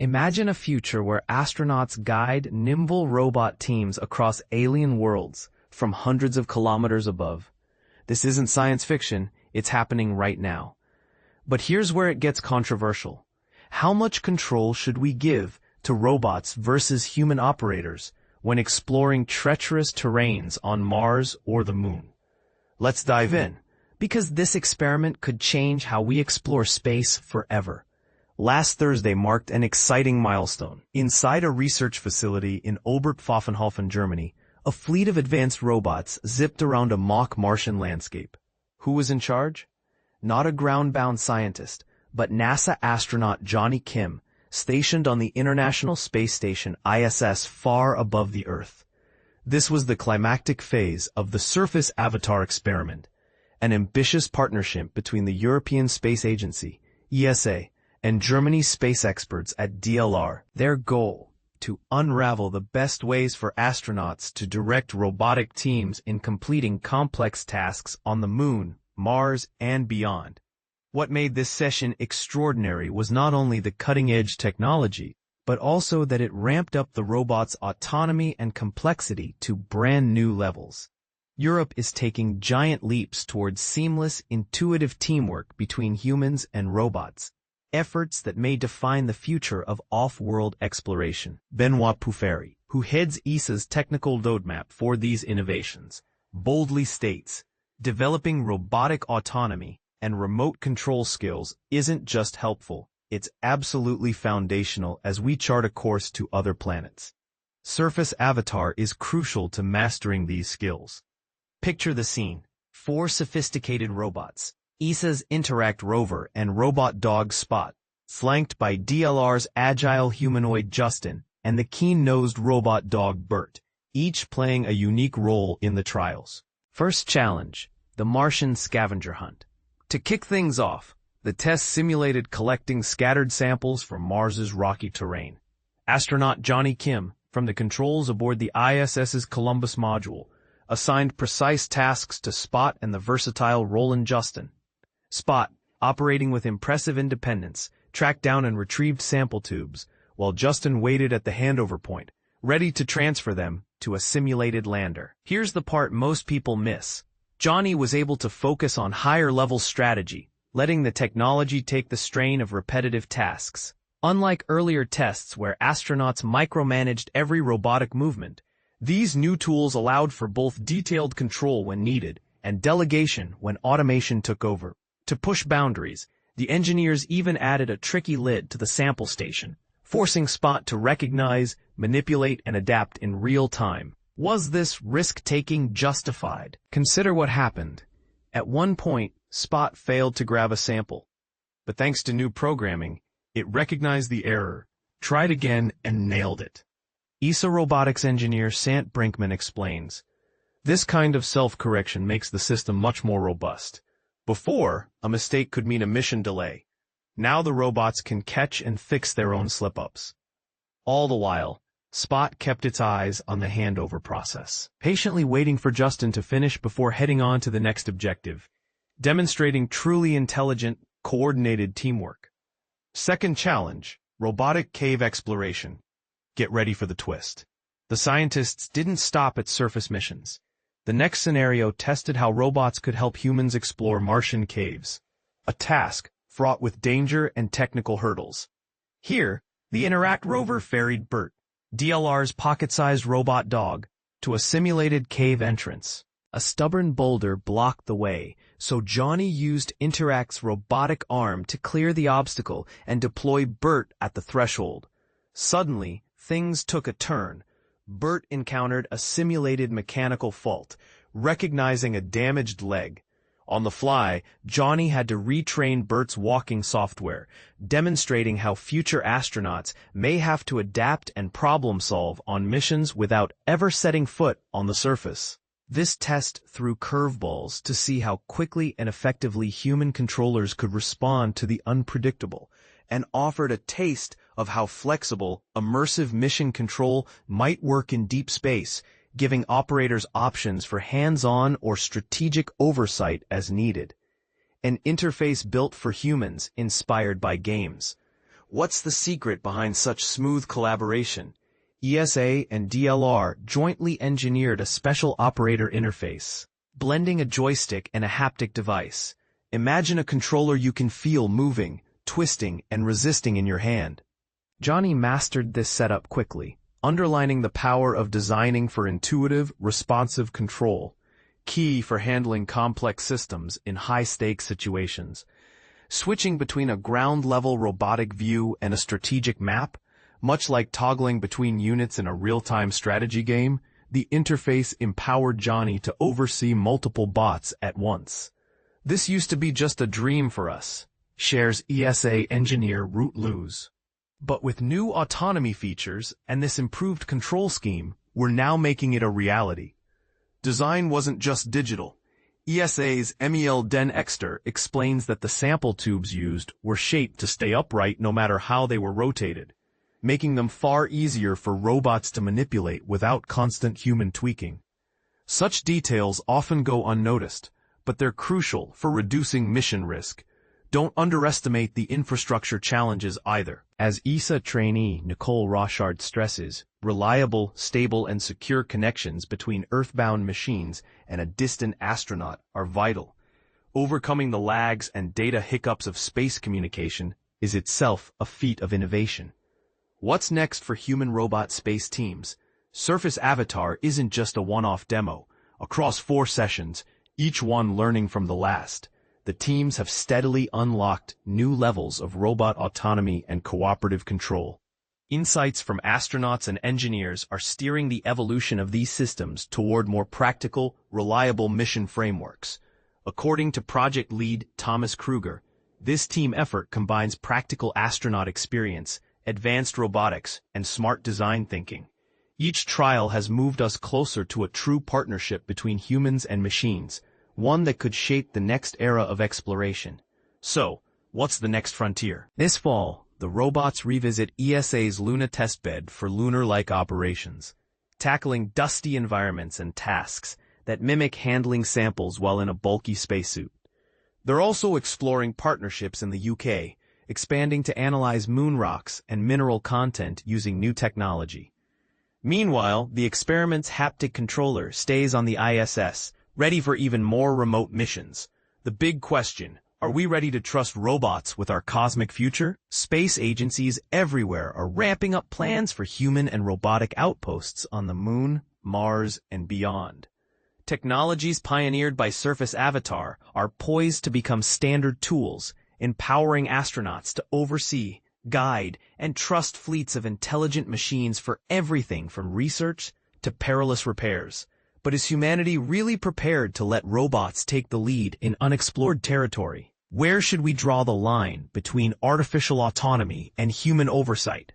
Imagine a future where astronauts guide nimble robot teams across alien worlds from hundreds of kilometers above. This isn't science fiction, it's happening right now. But here's where it gets controversial. How much control should we give to robots versus human operators when exploring treacherous terrains on Mars or the Moon? Let's dive in, because this experiment could change how we explore space forever. Last Thursday marked an exciting milestone. Inside a research facility in Oberpfaffenhofen, Germany, a fleet of advanced robots zipped around a mock Martian landscape. Who was in charge? Not a ground-bound scientist, but NASA astronaut Johnny Kim, stationed on the International Space Station ISS far above the Earth. This was the climactic phase of the Surface Avatar experiment, an ambitious partnership between the European Space Agency, ESA, and Germany's space experts at DLR. Their goal: to unravel the best ways for astronauts to direct robotic teams in completing complex tasks on the Moon, Mars, and beyond. What made this session extraordinary was not only the cutting-edge technology, but also that it ramped up the robot's autonomy and complexity to brand new levels. Europe is taking giant leaps towards seamless, intuitive teamwork between humans and robots, efforts that may define the future of off-world exploration. Benoit Pouffery, who heads ESA's technical roadmap for these innovations, boldly states, developing robotic autonomy and remote control skills isn't just helpful, it's absolutely foundational as we chart a course to other planets. Surface Avatar is crucial to mastering these skills. Picture the scene: 4 sophisticated robots, ESA's Interact rover and robot dog Spot, flanked by DLR's agile humanoid Justin and the keen-nosed robot dog Bert, each playing a unique role in the trials. First challenge: the Martian scavenger hunt. To kick things off, the test simulated collecting scattered samples from Mars's rocky terrain. Astronaut Johnny Kim, from the controls aboard the ISS's Columbus module, assigned precise tasks to Spot and the versatile Roland Justin. Spot, operating with impressive independence, tracked down and retrieved sample tubes, while Justin waited at the handover point, ready to transfer them to a simulated lander. Here's the part most people miss. Johnny was able to focus on higher-level strategy, letting the technology take the strain of repetitive tasks. Unlike earlier tests where astronauts micromanaged every robotic movement, these new tools allowed for both detailed control when needed and delegation when automation took over. To push boundaries, the engineers even added a tricky lid to the sample station, forcing Spot to recognize, manipulate, and adapt in real time. Was this risk-taking justified? Consider what happened. At one point, Spot failed to grab a sample, but thanks to new programming, it recognized the error, tried again, and nailed it. ESA robotics engineer Sant Brinkman explains, "This kind of self-correction makes the system much more robust. Before, a mistake could mean a mission delay. Now the robots can catch and fix their own slip-ups." All the while, Spot kept its eyes on the handover process, patiently waiting for Justin to finish before heading on to the next objective, demonstrating truly intelligent, coordinated teamwork. Second challenge: robotic cave exploration. Get ready for the twist. The scientists didn't stop at surface missions. The next scenario tested how robots could help humans explore Martian caves, a task fraught with danger and technical hurdles. Here, the Interact rover ferried Bert, DLR's pocket-sized robot dog, to a simulated cave entrance. A stubborn boulder blocked the way, so Johnny used Interact's robotic arm to clear the obstacle and deploy Bert at the threshold. Suddenly, things took a turn. Bert encountered a simulated mechanical fault, recognizing a damaged leg. On the fly, Johnny had to retrain Bert's walking software, demonstrating how future astronauts may have to adapt and problem-solve on missions without ever setting foot on the surface. This test threw curveballs to see how quickly and effectively human controllers could respond to the unpredictable, and offered a taste of how flexible, immersive mission control might work in deep space, giving operators options for hands-on or strategic oversight as needed. An interface built for humans, inspired by games. What's the secret behind such smooth collaboration? ESA and DLR jointly engineered a special operator interface, blending a joystick and a haptic device. Imagine a controller you can feel moving, twisting, and resisting in your hand. Johnny mastered this setup quickly, underlining the power of designing for intuitive, responsive control, key for handling complex systems in high-stakes situations. Switching between a ground-level robotic view and a strategic map, much like toggling between units in a real-time strategy game, the interface empowered Johnny to oversee multiple bots at once. This used to be just a dream for us, shares ESA engineer Root Luz. But with new autonomy features and this improved control scheme, we're now making it a reality. Design wasn't just digital. ESA's Emil Den Exter explains that the sample tubes used were shaped to stay upright no matter how they were rotated, making them far easier for robots to manipulate without constant human tweaking. Such details often go unnoticed, but they're crucial for reducing mission risk. Don't underestimate the infrastructure challenges either. As ESA trainee Nicole Rochard stresses, reliable, stable, and secure connections between earthbound machines and a distant astronaut are vital. Overcoming the lags and data hiccups of space communication is itself a feat of innovation. What's next for human-robot space teams? Surface Avatar isn't just a one-off demo. Across 4 sessions, each one learning from the last, the teams have steadily unlocked new levels of robot autonomy and cooperative control. Insights from astronauts and engineers are steering the evolution of these systems toward more practical, reliable mission frameworks. According to project lead Thomas Kruger, this team effort combines practical astronaut experience, advanced robotics, and smart design thinking. Each trial has moved us closer to a true partnership between humans and machines, one that could shape the next era of exploration. So, what's the next frontier? This fall, the robots revisit ESA's Luna testbed for lunar-like operations, tackling dusty environments and tasks that mimic handling samples while in a bulky spacesuit. They're also exploring partnerships in the UK, expanding to analyze moon rocks and mineral content using new technology. Meanwhile, the experiment's haptic controller stays on the ISS, ready for even more remote missions. The big question, are we ready to trust robots with our cosmic future? Space agencies everywhere are ramping up plans for human and robotic outposts on the Moon, Mars, and beyond. Technologies pioneered by Surface Avatar are poised to become standard tools, empowering astronauts to oversee, guide, and trust fleets of intelligent machines for everything from research to perilous repairs. But is humanity really prepared to let robots take the lead in unexplored territory? Where should we draw the line between artificial autonomy and human oversight?